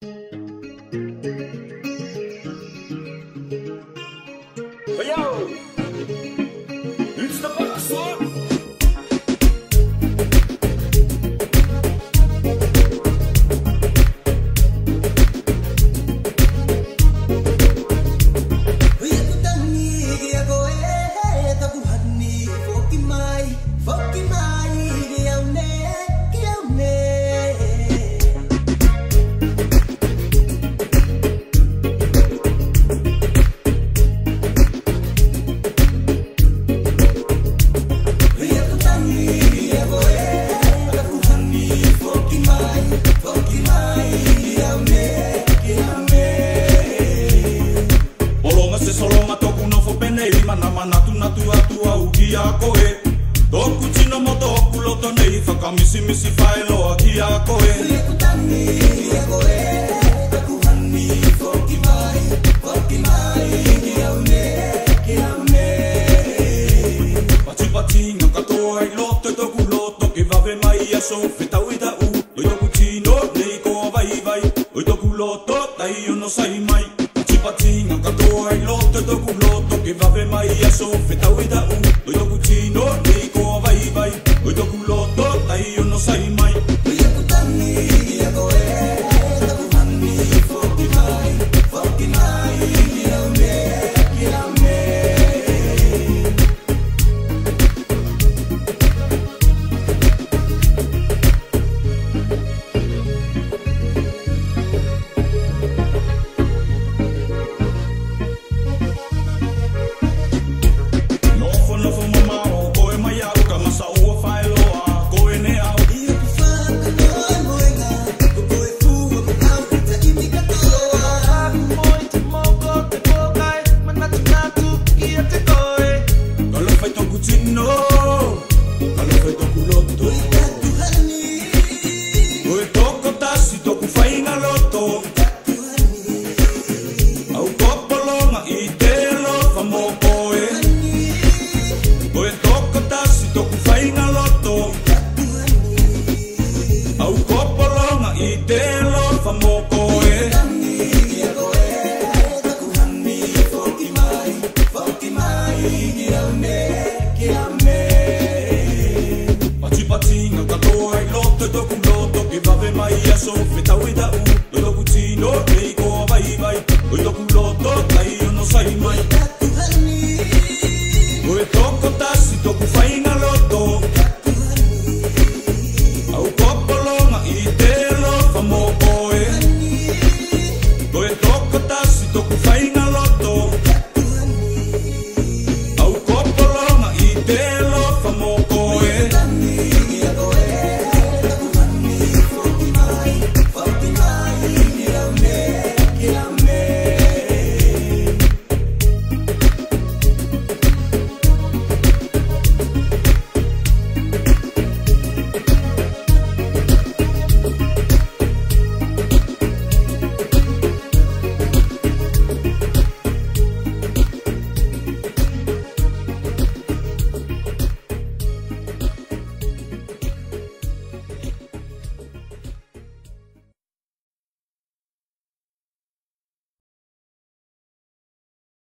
Hey yo, it's the boxer. Misi misi failo aquí a coe. Pati pati ngakato ai loto to kuloto ke vave mai a so feta wida u. O yo kuchino nei ko vai vai. O to kuloto tai yo no sai mai. Pati pati ngakato ai loto to kuloto ke vave mai a so feta wida u. O yo kuchino nei ko vai vai. O to kuloto tai yo no sai mai. Pati pati ngakato ai loto to kuloto ke vave mai a so feta wida